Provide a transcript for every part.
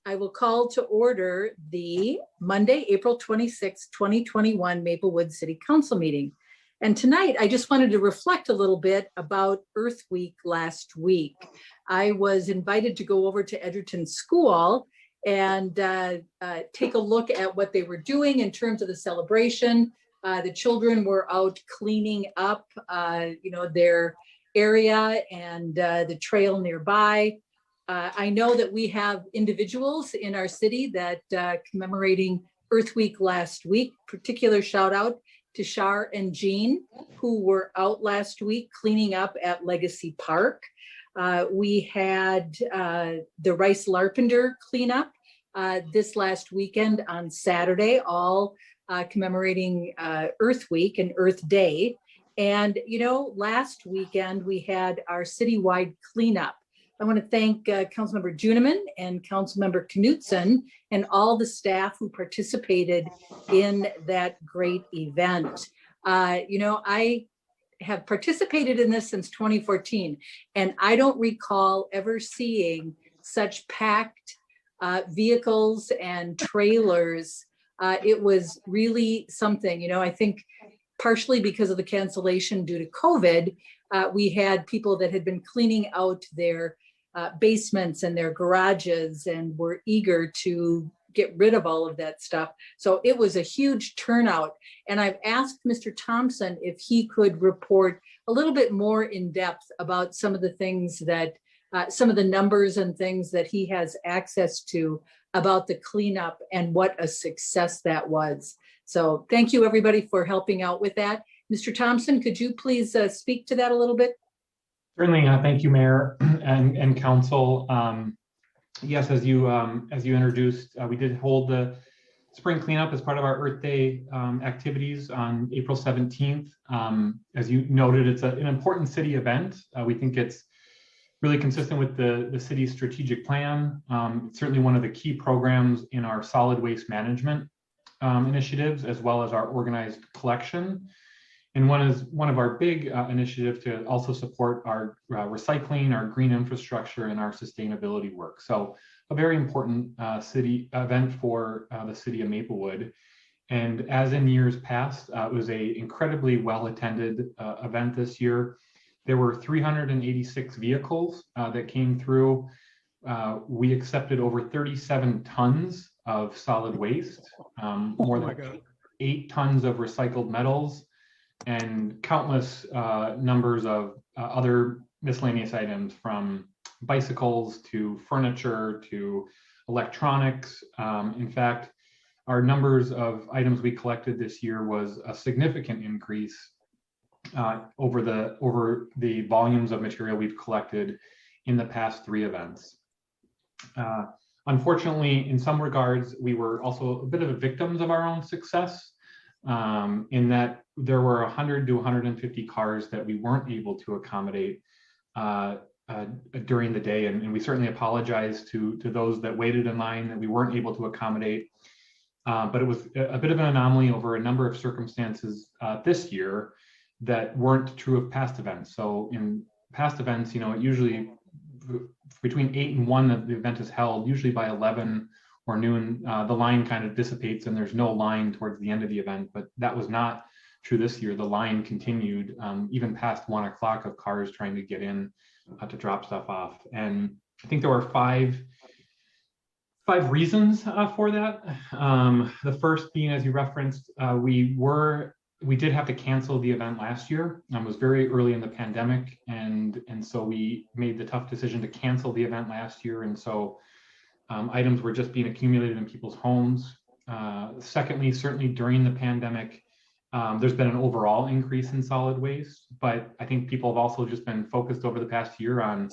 I will call to order the Monday, April 26, 2021 Maplewood City Council meeting. And tonight, I just wanted to reflect a little bit about Earth Week last week. I was invited to go over to Edgerton School and take a look at what they were doing in terms of the celebration. The children were out cleaning up, their area and the trail nearby. I know that we have individuals in our city that commemorating Earth Week last week. Particular shout out to Shar and Jean, who were out last week cleaning up at Legacy Park. We had the Rice Larpenter cleanup this last weekend on Saturday, all commemorating Earth Week and Earth Day. And, last weekend we had our citywide cleanup. I want to thank Councilmember Juniman and Councilmember Knutson and all the staff who participated in that great event. I have participated in this since 2014, and I don't recall ever seeing such packed vehicles and trailers. It was really something, I think partially because of the cancellation due to COVID, we had people that had been cleaning out their basements and their garages and were eager to get rid of all of that stuff. So it was a huge turnout. And I've asked Mr. Thompson if he could report a little bit more in depth about some of the things that, some of the numbers and things that he has access to about the cleanup and what a success that was. So thank you everybody for helping out with that. Mr. Thompson, could you please speak to that a little bit? Certainly. Thank you, Mayor and Council. Yes, as you introduced, we did hold the spring cleanup as part of our Earth Day activities on April 17th. As you noted, it's an important city event. We think it's really consistent with the city's strategic plan. It's certainly one of the key programs in our solid waste management initiatives, as well as our organized collection. And one of our big initiatives to also support our recycling, our green infrastructure, and our sustainability work. So a very important city event for the city of Maplewood. And as in years past, it was an incredibly well-attended event this year. There were 386 vehicles that came through. We accepted over 37 tons of solid waste, more than 8 tons of recycled metals, and countless numbers of other miscellaneous items, from bicycles to furniture to electronics. In fact, our numbers of items we collected this year was a significant increase over the volumes of material we've collected in the past 3 events. Unfortunately, in some regards, we were also a bit of victims of our own success, in that there were 100 to 150 cars that we weren't able to accommodate during the day. And we certainly apologize to those that waited in line that we weren't able to accommodate. But it was a bit of an anomaly over a number of circumstances this year that weren't true of past events. So in past events, it usually between 8 and 1 that the event is held, usually by 11 or noon, the line kind of dissipates and there's no line towards the end of the event. But that was not true this year. The line continued even past 1 o'clock of cars trying to get in to drop stuff off. And I think there were five reasons for that. The first being, as you referenced, we did have to cancel the event last year. It was very early in the pandemic, and so we made the tough decision to cancel the event last year. And so items were just being accumulated in people's homes. Secondly, certainly during the pandemic, there's been an overall increase in solid waste, but I think people have also just been focused over the past year on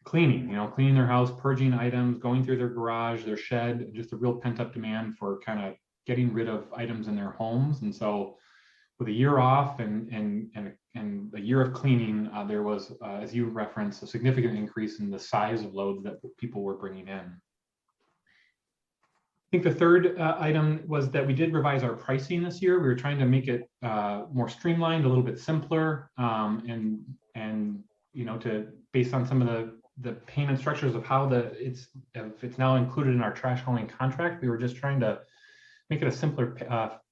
cleaning, cleaning their house, purging items, going through their garage, their shed, just a real pent-up demand for kind of getting rid of items in their homes. And so with a year off and a year of cleaning, there was, as you referenced, a significant increase in the size of loads that people were bringing in. I think the third item was that we did revise our pricing this year. We were trying to make it more streamlined, a little bit simpler, and based on some of the payment structures of how if it's now included in our trash hauling contract. We were just trying to make it a simpler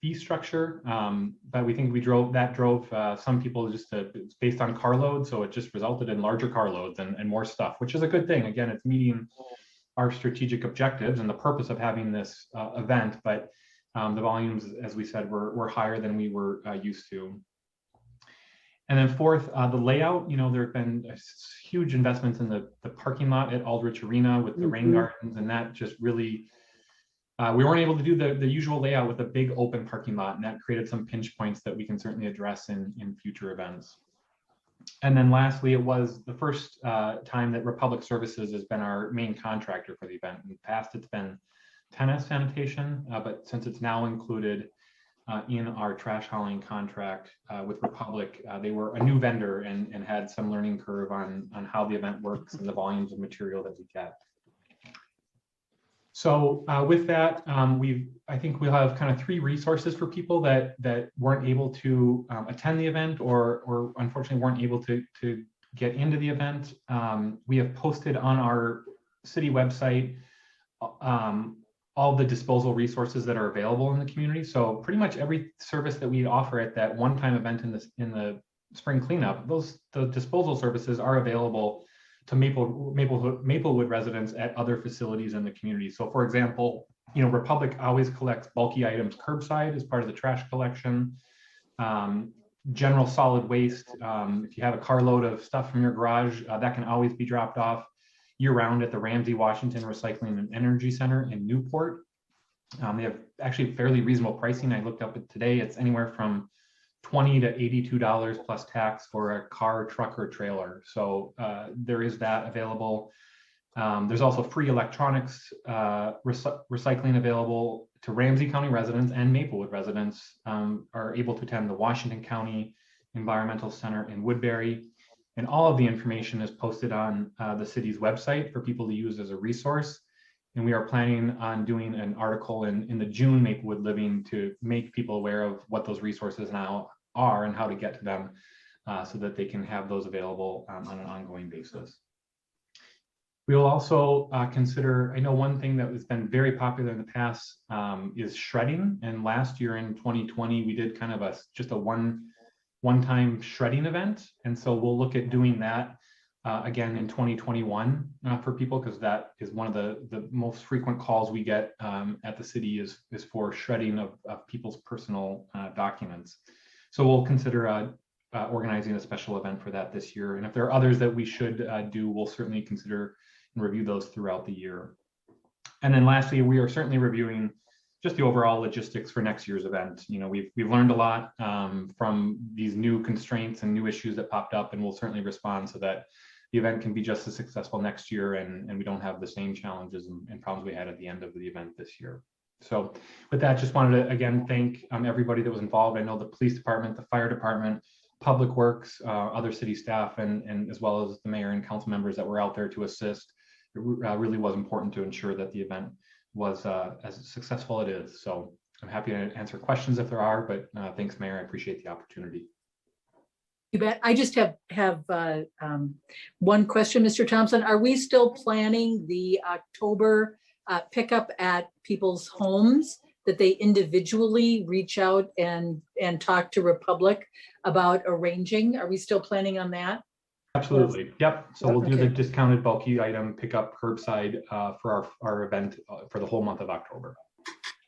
fee structure, but we think drove some people it's based on carload, so it just resulted in larger carloads and more stuff, which is a good thing. Again, it's meeting our strategic objectives and the purpose of having this event, but the volumes, as we said, were higher than we were used to. And then fourth, the layout. There have been huge investments in the parking lot at Aldrich Arena with the rain gardens, and that just really, we weren't able to do the usual layout with a big open parking lot, and that created some pinch points that we can certainly address in future events. And then lastly, it was the first time that Republic Services has been our main contractor for the event. In the past, it's been tennis sanitation, but since it's now included in our trash hauling contract with Republic, they were a new vendor and had some learning curve on how the event works and the volumes of material that we get. So with that, I think we'll have kind of 3 resources for people that weren't able to attend the event or unfortunately weren't able to get into the event. We have posted on our city website all the disposal resources that are available in the community. So pretty much every service that we offer at that one-time event in the spring cleanup, the disposal services are available to Maplewood residents at other facilities in the community. So for example, Republic always collects bulky items curbside as part of the trash collection. General solid waste, if you have a carload of stuff from your garage, that can always be dropped off year-round at the Ramsey Washington Recycling and Energy Center in Newport. They have actually fairly reasonable pricing. I looked up it today. It's anywhere from $20 to $82 plus tax for a car, truck, or trailer. So there is that available. There's also free electronics recycling available to Ramsey County residents, and Maplewood residents are able to attend the Washington County Environmental Center in Woodbury. And all of the information is posted on the city's website for people to use as a resource. And we are planning on doing an article in the June Maplewood Living to make people aware of what those resources now are and how to get to them so that they can have those available on an ongoing basis. We will also consider, I know one thing that has been very popular in the past is shredding. And last year in 2020, we did kind of just a one-time shredding event. And so we'll look at doing that again in 2021 for people, because that is one of the most frequent calls we get at the city is for shredding of people's personal documents. So we'll consider organizing a special event for that this year. And if there are others that we should do, we'll certainly consider and review those throughout the year. And then lastly, we are certainly reviewing just the overall logistics for next year's event. We've learned a lot from these new constraints and new issues that popped up, and we'll certainly respond so that the event can be just as successful next year and we don't have the same challenges and problems we had at the end of the event this year. So with that, just wanted to again thank everybody that was involved. I know the police department, the fire department, public works, other city staff, and as well as the mayor and council members that were out there to assist. It really was important to ensure that the event was as successful as it is. So I'm happy to answer questions if there are, but thanks, Mayor. I appreciate the opportunity. You bet. I just have one question, Mr. Thompson. Are we still planning the October pickup at people's homes, that they individually reach out and talk to Republic about arranging? Are we still planning on that? Absolutely. Yep. So we'll do the discounted bulky item pickup curbside for our event for the whole month of October.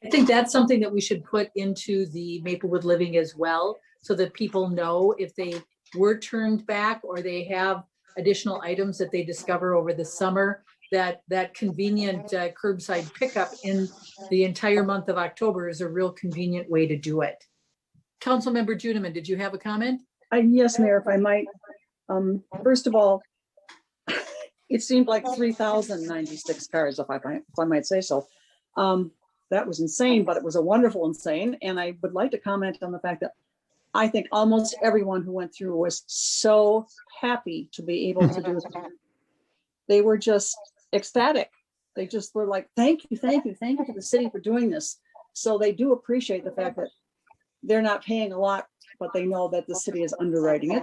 I think that's something that we should put into the Maplewood Living as well, so that people know if they were turned back or they have additional items that they discover over the summer, that convenient curbside pickup in the entire month of October is a real convenient way to do it. Councilmember Juneman, did you have a comment? Yes, Mayor, if I might. First of all, it seemed like 3,096 cars, if I might say so. That was insane, but it was a wonderful insane. And I would like to comment on the fact that I think almost everyone who went through was so happy to be able to do it. They were just ecstatic. They just were like, thank you to the city for doing this. So they do appreciate the fact that they're not paying a lot, but they know that the city is underwriting it.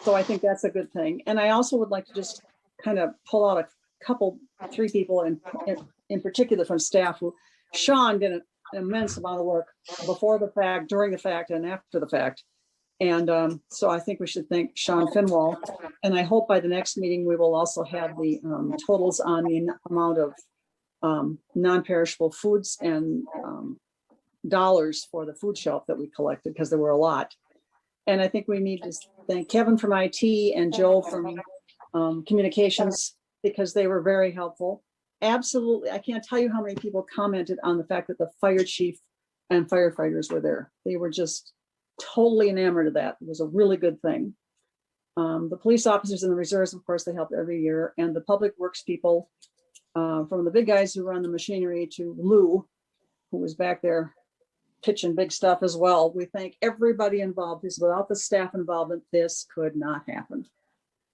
So I think that's a good thing. And I also would like to just kind of pull out a couple, 3 people in particular from staff who, Sean did an immense amount of work before the fact, during the fact, and after the fact. And so I think we should thank Sean Finwall. And I hope by the next meeting, we will also have the totals on the amount of non-perishable foods and dollars for the food shelf that we collected, because there were a lot. And I think we need to thank Kevin from IT and Joe from communications, because they were very helpful. Absolutely. I can't tell you how many people commented on the fact that the fire chief and firefighters were there. They were just totally enamored of that. It was a really good thing. The police officers and the reserves, of course, they help every year. And the public works people, from the big guys who run the machinery to Lou, who was back there pitching big stuff as well. We thank everybody involved, because without the staff involvement, this could not happen.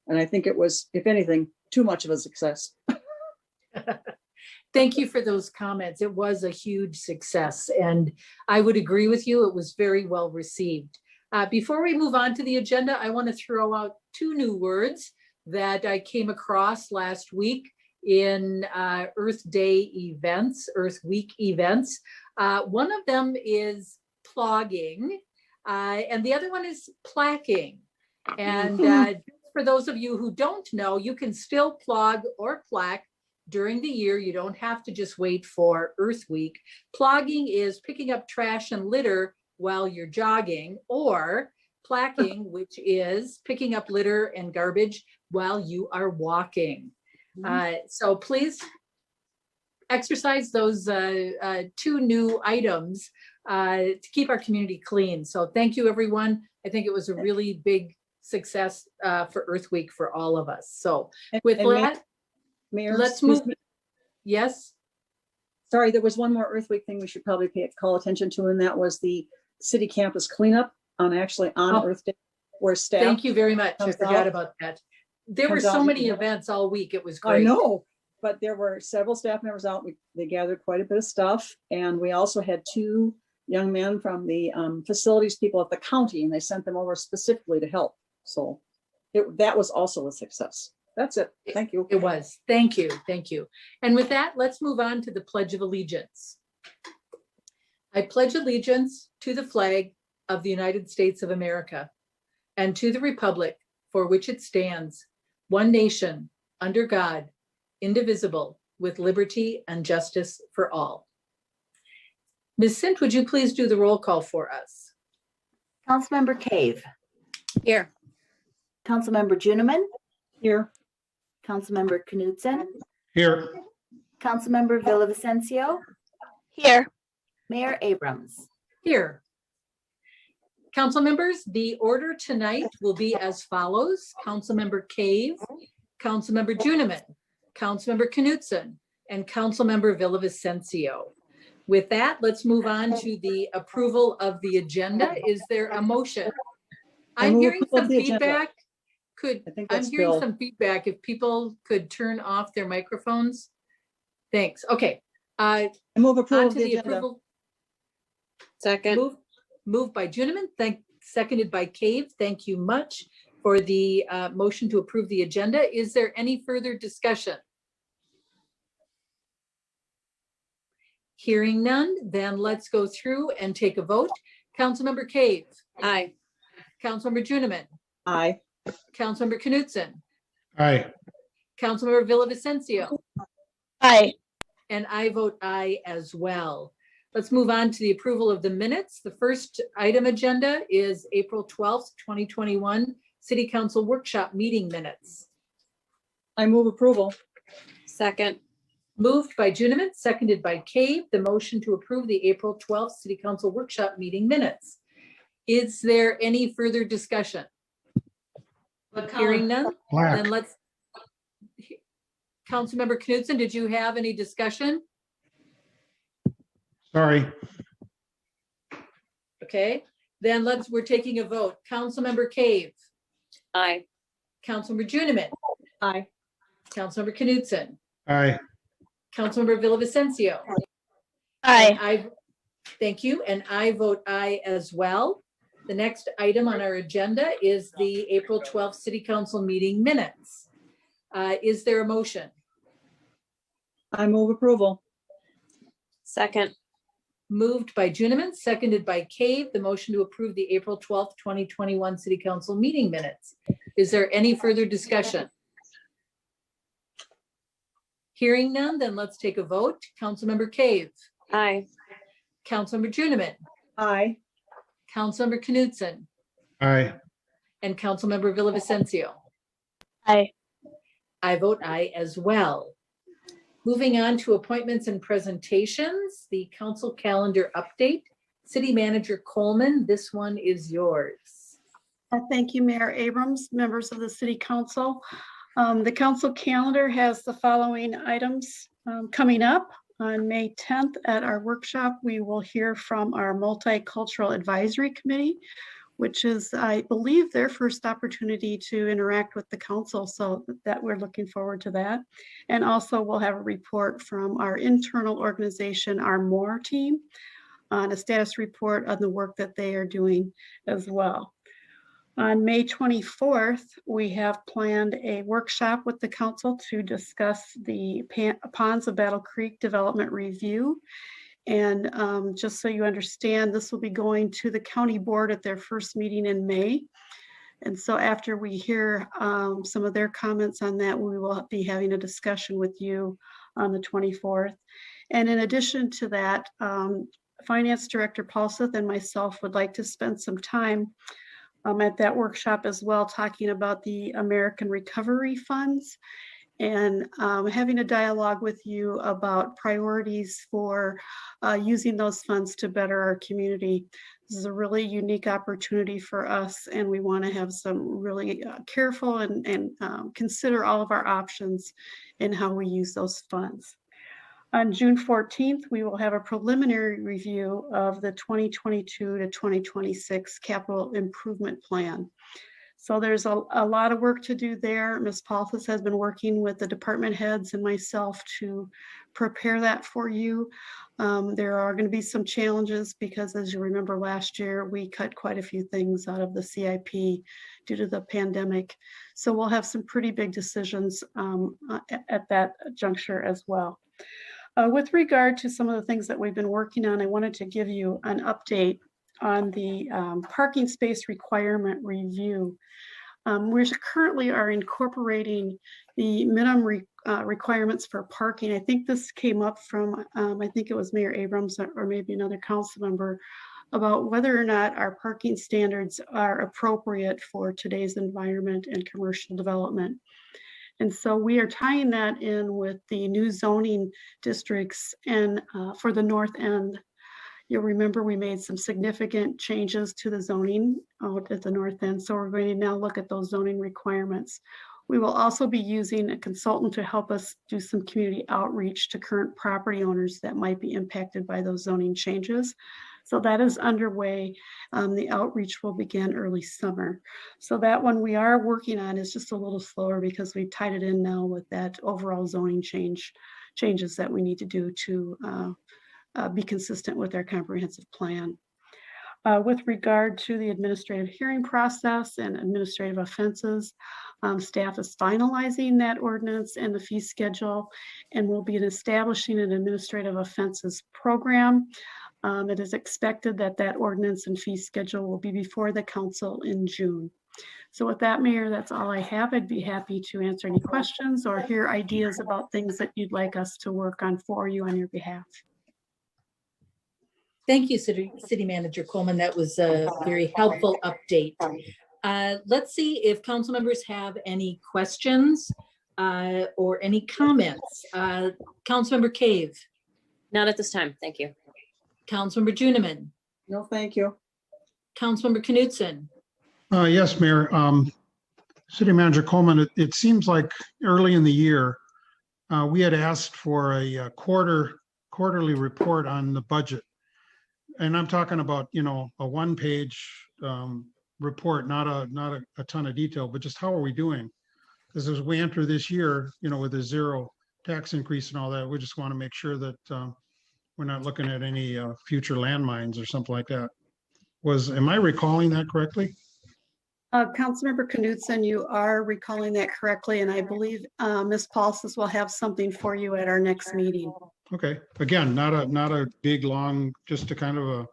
And I think it was, if anything, too much of a success. Thank you for those comments. It was a huge success, and I would agree with you. It was very well received. Before we move on to the agenda, I want to throw out 2 new words that I came across last week in Earth Day events, Earth Week events. One of them is plogging, and the other one is plaquing. And for those of you who don't know, you can still plog or plaque during the year. You don't have to just wait for Earth Week. Plogging is picking up trash and litter while you're jogging, or plaquing, which is picking up litter and garbage while you are walking. So please exercise those 2 new items to keep our community clean. So thank you, everyone. I think it was a really big success for Earth Week for all of us. So with that, Mayor, let's move. Yes. Sorry, there was one more Earth Week thing we should probably call attention to, and that was the city campus cleanup on Earth Day, where staff. Thank you very much. I forgot about that. There were so many events all week. It was great. I know, but there were several staff members out. They gathered quite a bit of stuff, and we also had 2 young men from the facilities people at the county, and they sent them over specifically to help. So that was also a success. That's it. Thank you. It was. Thank you. Thank you. And with that, let's move on to the Pledge of Allegiance. I pledge allegiance to the flag of the United States of America and to the republic for which it stands, one nation, under God, indivisible, with liberty and justice for all. Ms. Sint, would you please do the roll call for us? Councilmember Cave. Here. Councilmember Juniman. Here. Councilmember Knudsen. Here. Councilmember Villavicencio. Here. Mayor Abrams. Here. Council members, the order tonight will be as follows. Councilmember Cave, Councilmember Juniman, Councilmember Knudsen, and Councilmember Villavicencio. With that, let's move on to the approval of the agenda. Is there a motion? I'm hearing some feedback. I'm hearing some feedback. If people could turn off their microphones. Thanks. Okay. I move approval of the agenda. Second. Moved by Juniman, seconded by Cave. Thank you much for the motion to approve the agenda. Is there any further discussion? Hearing none, then let's go through and take a vote. Councilmember Cave. Aye. Councilmember Juniman. Aye. Councilmember Knudsen. Aye. Councilmember Villavicencio. Aye. And I vote aye as well. Let's move on to the approval of the minutes. The first item agenda is April 12th, 2021, City Council Workshop Meeting Minutes. I move approval. Second. Moved by Juniman, seconded by Cave, the motion to approve the April 12th City Council Workshop Meeting Minutes. Is there any further discussion? Hearing none, then let's. Councilmember Knudsen, did you have any discussion? Sorry. Okay, then we're taking a vote. Councilmember Cave. Aye. Councilmember Juniman. Aye. Councilmember Knudsen. Aye. Councilmember Villavicencio. Aye. Thank you, and I vote aye as well. The next item on our agenda is the April 12th City Council meeting minutes. Is there a motion? I move approval. Second. Moved by Juniman, seconded by Cave, the motion to approve the April 12th, 2021 City Council meeting minutes. Is there any further discussion? Hearing none, then let's take a vote. Councilmember Cave. Aye. Councilmember Juniman. Aye. Councilmember Knudsen. Aye. And Councilmember Villavicencio. Aye. I vote aye as well. Moving on to appointments and presentations, the council calendar update. City Manager Coleman, this one is yours. Thank you, Mayor Abrams, members of the City Council. The council calendar has the following items coming up. On May 10th at our workshop, we will hear from our Multicultural Advisory Committee, which is, I believe, their first opportunity to interact with the council, so that we're looking forward to that. And also we'll have a report from our internal organization, our MORE team, on a status report on the work that they are doing as well. On May 24th, we have planned a workshop with the council to discuss the Ponds of Battle Creek Development Review. And just so you understand, this will be going to the county board at their first meeting in May. And so after we hear some of their comments on that, we will be having a discussion with you on the 24th. And in addition to that, Finance Director Paulseth and myself would like to spend some time at that workshop as well, talking about the American Recovery Funds and having a dialogue with you about priorities for using those funds to better our community. This is a really unique opportunity for us, and we want to have some really careful and consider all of our options in how we use those funds. On June 14th, we will have a preliminary review of the 2022 to 2026 capital improvement plan. So there's a lot of work to do there. Ms. Paulseth has been working with the department heads and myself to prepare that for you. There are going to be some challenges because, as you remember, last year we cut quite a few things out of the CIP due to the pandemic. So we'll have some pretty big decisions at that juncture as well. With regard to some of the things that we've been working on, I wanted to give you an update on the parking space requirement review. We currently are incorporating the minimum requirements for parking. I think this came up from, I think it was Mayor Abrams or maybe another council member, about whether or not our parking standards are appropriate for today's environment and commercial development. And so we are tying that in with the new zoning districts and for the north end. You'll remember we made some significant changes to the zoning out at the north end. So we're going to now look at those zoning requirements. We will also be using a consultant to help us do some community outreach to current property owners that might be impacted by those zoning changes. So that is underway. The outreach will begin early summer. So that one we are working on is just a little slower because we've tied it in now with that overall zoning changes that we need to do to be consistent with our comprehensive plan. With regard to the administrative hearing process and administrative offenses, staff is finalizing that ordinance and the fee schedule, and we'll be establishing an administrative offenses program. It is expected that that ordinance and fee schedule will be before the council in June. So with that, Mayor, that's all I have. I'd be happy to answer any questions or hear ideas about things that you'd like us to work on for you on your behalf. Thank you, City Manager Coleman. That was a very helpful update. Let's see if council members have any questions or any comments. Councilmember Cave. Not at this time. Thank you. Councilmember Juniman. No, thank you. Councilmember Knudsen. Yes, Mayor. City Manager Coleman, it seems like early in the year, we had asked for a quarterly report on the budget. And I'm talking about, you know, a one-page report, not a ton of detail, but just how are we doing? Because as we enter this year, you know, with a zero tax increase and all that, we just want to make sure that we're not looking at any future landmines or something like that. Am I recalling that correctly? Councilmember Knudsen, you are recalling that correctly, and I believe Ms. Paulson will have something for you at our next meeting. Okay, again, not a big, long, just a kind of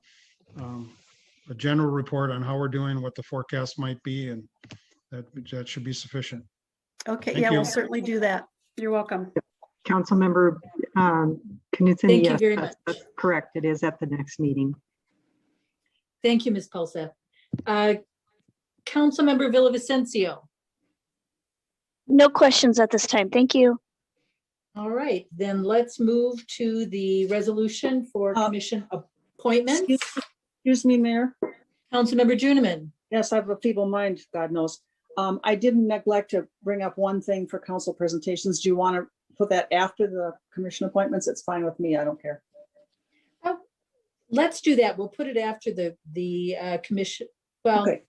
a general report on how we're doing, what the forecast might be, and that should be sufficient. Okay, Thank yeah, you. we'll certainly do that. You're welcome. Councilmember Knudsen, Thank you yes, very that's much. correct. It is at the next meeting. Thank you, Ms. Paulson. Councilmember Villavicencio. No questions at this time. Thank you. All right, then let's move to the resolution for commission appointments. Excuse me, Mayor. Councilmember Juniman. Yes, I have a feeble mind, God knows. I didn't neglect to bring up one thing for council presentations. Do you want to put that after the commission appointments? It's fine with me. I don't care. Let's do that. We'll put it after the commission. Well, Okay.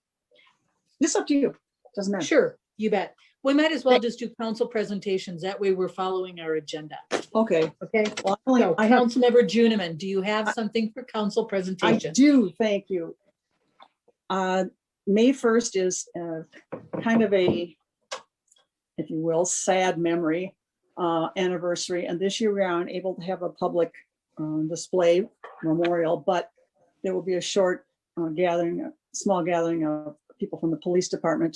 It's up to you. Doesn't matter. sure, you bet. We might as well just do council presentations. That way we're following our agenda. Okay. Okay. Well, So, I have, Councilmember Juniman, do you have something for council I presentation? do, thank you. May 1st is kind of a, if you will, sad memory anniversary. And this year we are unable to have a public display memorial, but there will be a short gathering, a small gathering of people from the police department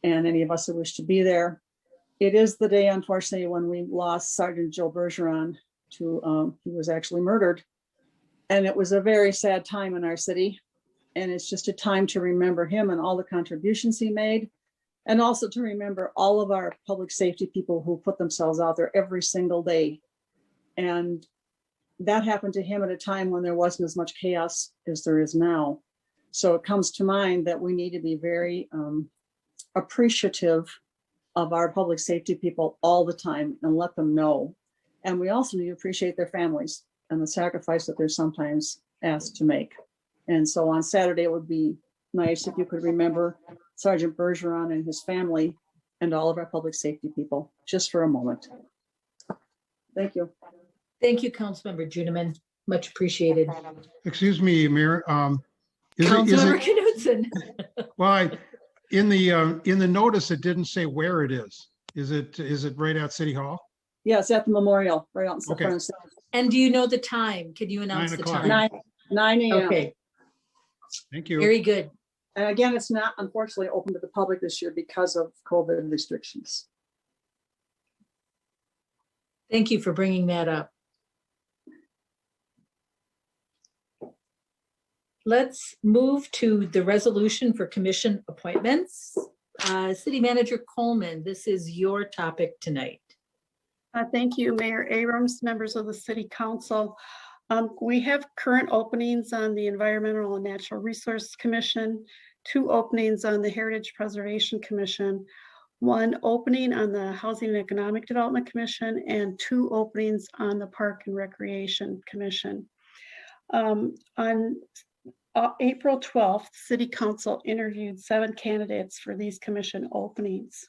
and any of us who wish to be there. It is the day, unfortunately, when we lost Sergeant Joe Bergeron to, he was actually murdered. And it was a very sad time in our city. And it's just a time to remember him and all the contributions he made. And also to remember all of our public safety people who put themselves out there every single day. And that happened to him at a time when there wasn't as much chaos as there is now. So it comes to mind that we need to be very appreciative of our public safety people all the time and let them know. And we also need to appreciate their families and the sacrifice that they're sometimes asked to make. And so on Saturday, it would be nice if you could remember Sergeant Bergeron and his family and all of our public safety people, just for a moment. Thank you. Thank you, Councilmember Juniman. Much appreciated. Excuse me, Mayor. Councilmember Knudsen. Well, in the notice, it didn't say where it is. Is it right at City Hall? Yes, at the memorial, right out in Okay. front of And do you know the time? Can you announce 9 the o'clock. time? 9 a.m. Okay, Thank you. very good. And again, it's not unfortunately open to the public this year because of COVID restrictions. Thank you for bringing that up. Let's move to the resolution for commission appointments. City Manager Coleman, this is your topic tonight. Thank you, Mayor Abrams, members of the City Council. We have current openings on the Environmental and Natural Resource Commission, 2 openings on the Heritage Preservation Commission, 1 opening on the Housing and Economic Development Commission, and 2 openings on the Park and Recreation Commission. On April 12th, City Council interviewed 7 candidates for these commission openings.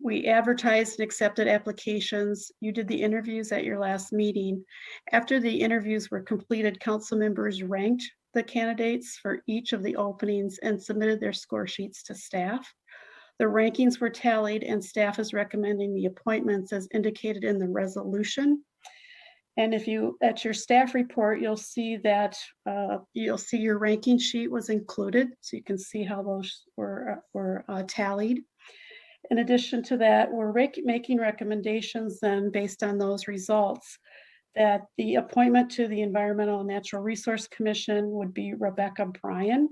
We advertised and accepted applications. You did the interviews at your last meeting. After the interviews were completed, council members ranked the candidates for each of the openings and submitted their score sheets to staff. The rankings were tallied and staff is recommending the appointments as indicated in the resolution. And if you, at your staff report, you'll see that your ranking sheet was included, so you can see how those were tallied. In addition to that, we're making recommendations then based on those results that the appointment to the Environmental and Natural Resource Commission would be Rebecca Bryan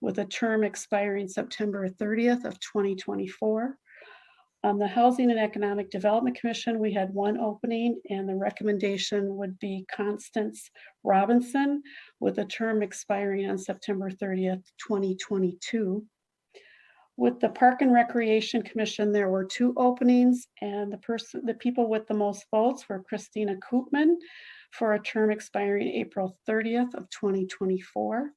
with a term expiring September 30th of 2024. On the Housing and Economic Development Commission, we had 1 opening and the recommendation would be Constance Robinson with a term expiring on September 30th, 2022. With the Park and Recreation Commission, there were 2 openings and the people with the most votes were Christina Koopman for a term expiring April 30th of 2024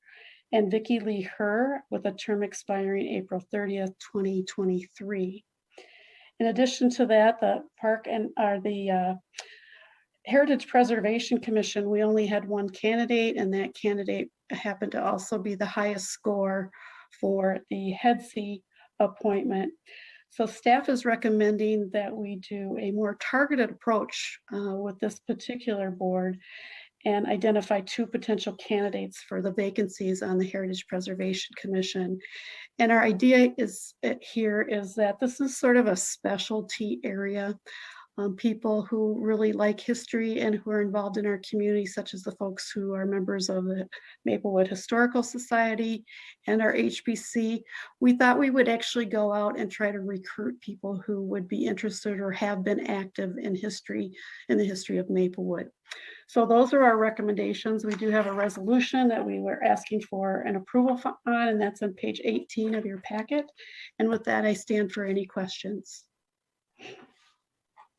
and Vicki Lee Herr with a term expiring April 30th, 2023. In addition to that, the Heritage Preservation Commission, we only had 1 candidate and that candidate happened to also be the highest score for the head C appointment. So staff is recommending that we do a more targeted approach with this particular board and identify 2 potential candidates for the vacancies on the Heritage Preservation Commission. And our idea here is that this is sort of a specialty area. People who really like history and who are involved in our community, such as the folks who are members of the Maplewood Historical Society and our HBC. We thought we would actually go out and try to recruit people who would be interested or have been active in history, in the history of Maplewood. So those are our recommendations. We do have a resolution that we were asking for an approval on, and that's on page 18 of your packet. And with that, I stand for any questions.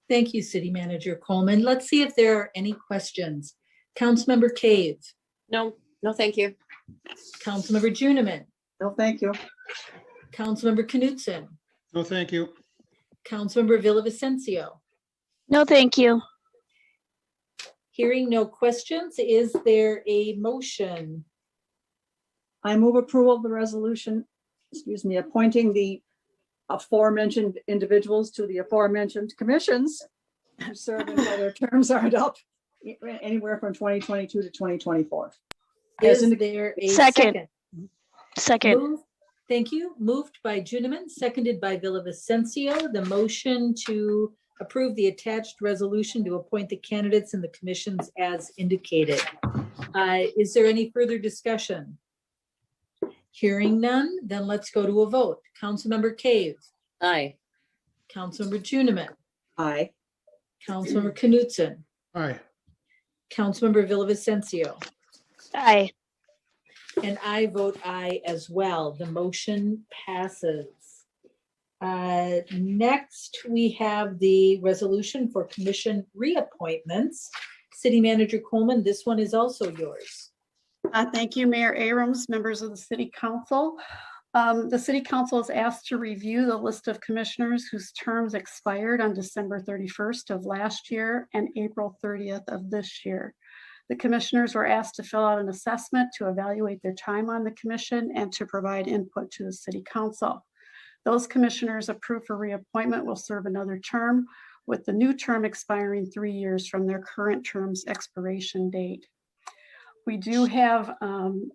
Thank you, City Manager Coleman. Let's see if there are any questions. Councilmember Cave, No, thank you. Councilmember Juniman, No, thank you. Councilmember Knutson, No, thank you. Councilmember Villavicencio. No, thank you. Hearing no questions, is there a motion? I move approval of the resolution, appointing the aforementioned individuals to the aforementioned commissions to serve until their terms aren't up anywhere from 2022 to 2024. Is there a Second. second? Second. Thank you. Moved by Juniman, seconded by Villavicencio. The motion to approve the attached resolution to appoint the candidates in the commissions as indicated. Is there any further discussion? Hearing none, then let's go to a vote. Councilmember Cave, Aye. Councilmember Juniman, Aye. Councilmember Knutson, Aye. Councilmember Villavicencio, Aye. and I vote aye as well. The motion passes. Next, we have the resolution for commission reappointments. City Manager Coleman, this one is also yours. Thank you, Mayor Abrams, members of the City Council. The City Council is asked to review the list of commissioners whose terms expired on December 31st of last year and April 30th of this year. The commissioners were asked to fill out an assessment to evaluate their time on the commission and to provide input to the City Council. Those commissioners approved for reappointment will serve another term, with the new term expiring 3 years from their current term's expiration date. We do have in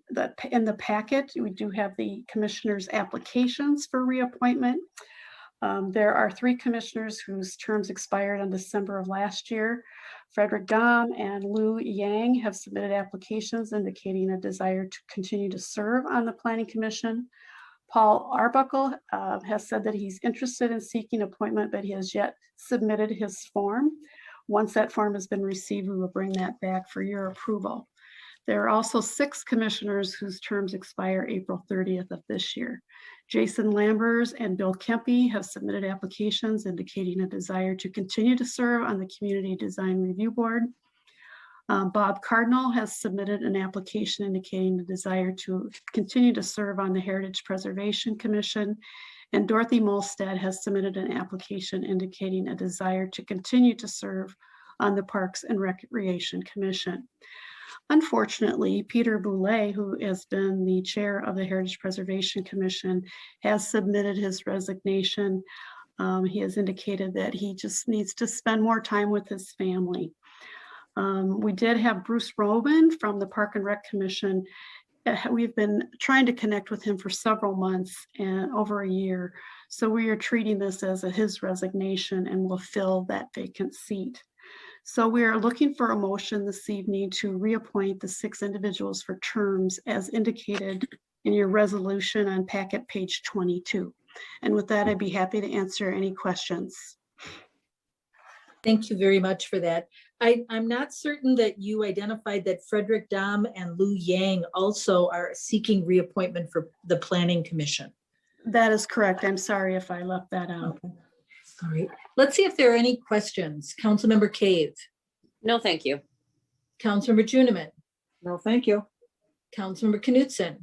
the packet, we do have the commissioners' applications for reappointment. There are 3 commissioners whose terms expired on December of last year. Frederick Dahm and Lou Yang have submitted applications indicating a desire to continue to serve on the Planning Commission. Paul Arbuckle has said that he's interested in seeking appointment, but he has yet submitted his form. Once that form has been received, we will bring that back for your approval. There are also 6 commissioners whose terms expire April 30th of this year. Jason Lambers and Bill Kempe have submitted applications indicating a desire to continue to serve on the Community Design Review Board. Bob Cardinal has submitted an application indicating a desire to continue to serve on the Heritage Preservation Commission. And Dorothy Molstead has submitted an application indicating a desire to continue to serve on the Parks and Recreation Commission. Unfortunately, Peter Boulay, who has been the chair of the Heritage Preservation Commission, has submitted his resignation. He has indicated that he just needs to spend more time with his family. We did have Bruce Robin from the Park and Rec Commission. We've been trying to connect with him for several months and over a year. So we are treating this as his resignation and will fill that vacant seat. So we are looking for a motion this evening to reappoint the 6 individuals for terms as indicated in your resolution on packet page 22. And with that, I'd be happy to answer any questions. Thank you very much for that. I'm not certain that you identified that Frederick Dahm and Lou Yang also are seeking reappointment for the Planning Commission. That is correct. I'm sorry if I left that out. Okay. All right. Let's see if there are any questions. Councilmember Cave. No, thank you. Councilmember Juniman. No, thank you. Councilmember Knutson.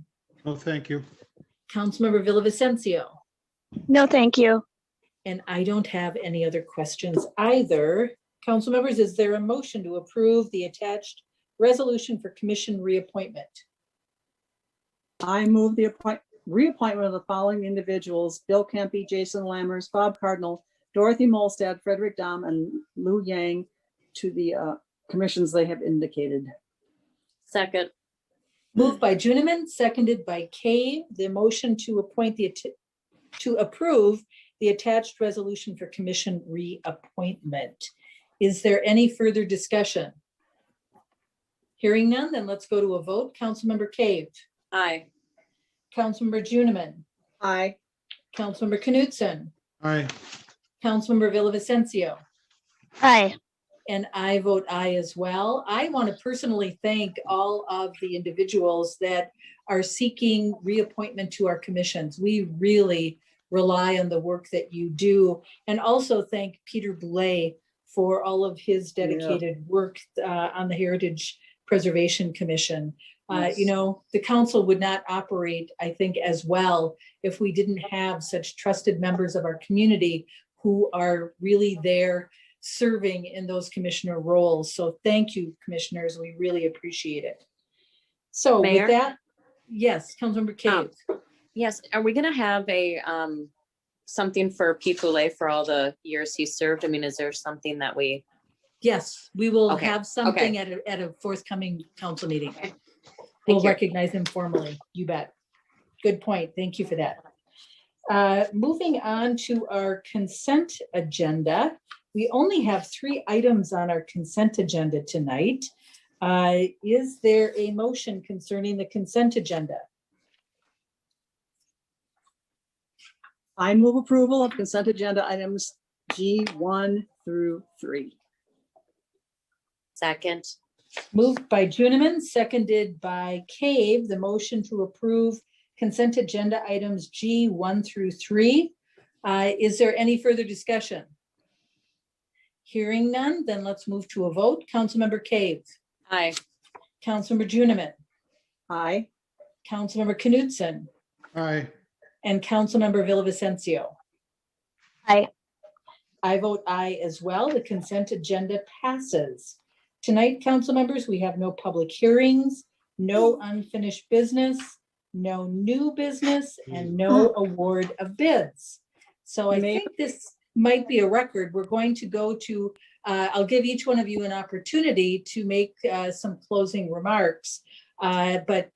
No, thank you. Councilmember Villavicencio. No, thank you. And I don't have any other questions either. Council members, is there a motion to approve the attached resolution for commission reappointment? I move reappointment of the following individuals: Bill Kempe, Jason Lammers, Bob Cardinal, Dorothy Molstad, Frederick Dom, and Lou Yang to the commissions they have indicated. Second. Moved by Juniman, seconded by Cave. The motion to approve the attached resolution for commission reappointment. Is there any further discussion? Hearing none, then let's go to a vote. Councilmember Cave, Aye. Councilmember Juniman, Aye. Councilmember Knutson, Aye. Councilmember Villavicencio, Aye. and I vote aye as well. I want to personally thank all of the individuals that are seeking reappointment to our commissions. We really rely on the work that you do, and also thank Peter Boulay for all of his dedicated work on the Heritage Preservation Commission. Yes. You know, the council would not operate, I think, as well if we didn't have such trusted members of our community who are really there serving in those commissioner roles. So thank you, commissioners. We really appreciate it. So Mayor? with that, yes, Councilmember Cave. Yes, are we gonna have a something for Pete Boulay for all the years he served? I mean, is there something that we? Yes, we will Okay, have something at a forthcoming council meeting. Okay. We'll Thank you. recognize him formally. You bet. Good point. Thank you for that. Moving on to our consent agenda. We only have 3 items on our consent agenda tonight. Is there a motion concerning the consent agenda? I move approval of consent agenda items G1 through 3. Second. Moved by Juniman, seconded by Cave, the motion to approve consent agenda items G1 through 3. Is there any further discussion? Hearing none, then let's move to a vote. Councilmember Cave, Aye. Councilmember Juniman, Aye. Councilmember Knutson, Aye. and Councilmember Villavicencio. Aye. I vote aye as well. The consent agenda passes. Tonight, council members, we have no public hearings, no unfinished business, no new business, and no award of bids. So I think this might be a record. We're going to go to, I'll give each one of you an opportunity to make some closing remarks, but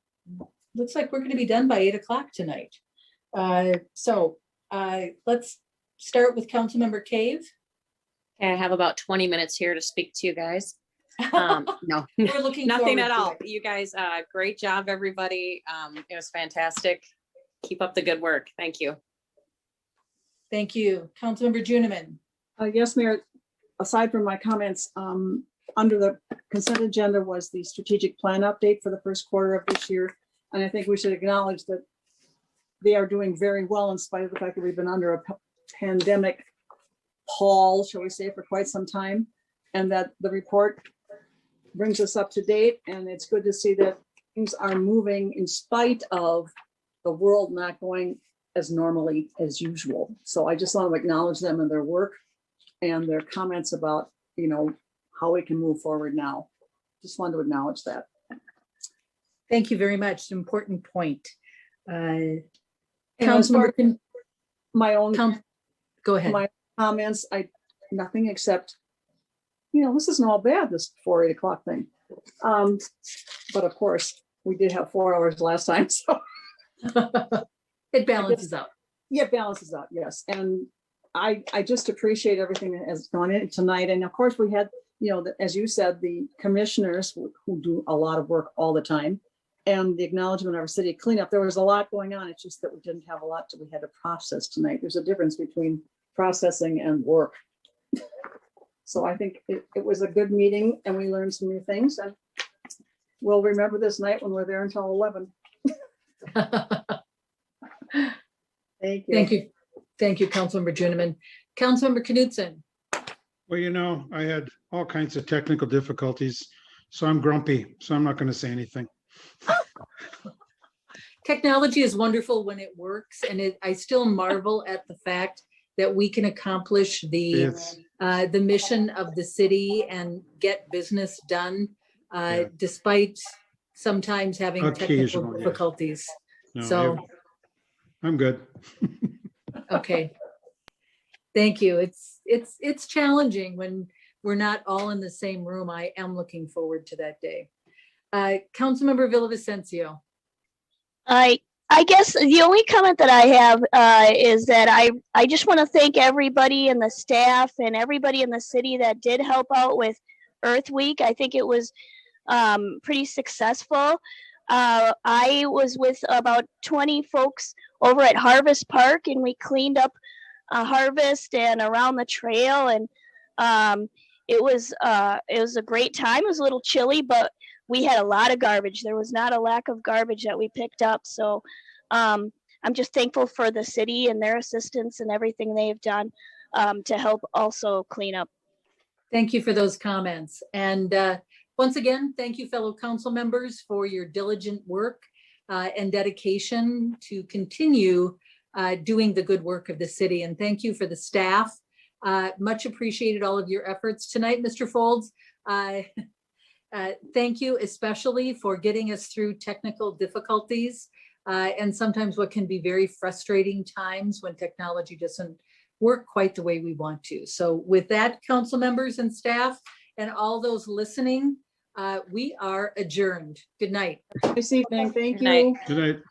looks like we're going to be done by 8 o'clock tonight. So let's start with Councilmember Cave. Okay, I have about 20 minutes here to speak to you guys. No, We're looking nothing forward at to all. it. You guys, great job, everybody. It was fantastic. Keep up the good work. Thank you. Thank you. Councilmember Juniman. Yes, Mayor, aside from my comments, under the consent agenda was the strategic plan update for the first quarter of this year. And I think we should acknowledge that they are doing very well in spite of the fact that we've been under a pandemic pall, shall we say, for quite some time. And that the report brings us up to date. And it's good to see that things are moving in spite of the world not going as normally as usual. So I just want to acknowledge them and their work and their comments about, you know, how we can move forward now. Just wanted to acknowledge that. Thank you very much. Important point. And as far as Councilmember, my own go ahead. my comments, nothing except, you know, this isn't all bad, this before 8 o'clock thing. But of course, we did have 4 hours last time, so. It balances out. Yeah, it balances out, yes. And I just appreciate everything that has gone in tonight. And of course, we had, you know, as you said, the commissioners who do a lot of work all the time, and the acknowledgement of our city cleanup. There was a lot going on. It's just that we didn't have a lot that we had to process tonight. There's a difference between processing and work. So I think it was a good meeting and we learned some new things, and we'll remember this night when we're there until 11. Thank you. Thank you. Thank you, Councilmember Juniman. Councilmember Knutson. Well, you know, I had all kinds of technical difficulties, so I'm grumpy, so I'm not going to say anything. Technology is wonderful when it works, and I still marvel at the fact that we can accomplish the mission of the city and get business done, despite sometimes having technical Occasionally, yeah. difficulties. No, So I'm good. Okay. Thank you. It's challenging when we're not all in the same room. I am looking forward to that day. Councilmember Villavicencio. I guess the only comment that I have is that I just want to thank everybody and the staff and everybody in the city that did help out with Earth Week. I think it was pretty successful. I was with about 20 folks over at Harvest Park, and we cleaned up Harvest and around the trail, and it was a great time. It was a little chilly, but we had a lot of garbage. There was not a lack of garbage that we picked up. So I'm just thankful for the city and their assistance and everything they've done to help also clean up. Thank you for those comments. And once again, thank you, fellow council members, for your diligent work and dedication to continue doing the good work of the city. And thank you for the staff. Much appreciated all of your efforts tonight, Mr. Folds. Thank you especially for getting us through technical difficulties and sometimes what can be very frustrating times when technology doesn't work quite the way we want to. So with that, council members and staff and all those listening, we are adjourned. Good night. This evening, thank Good night. you. Good night.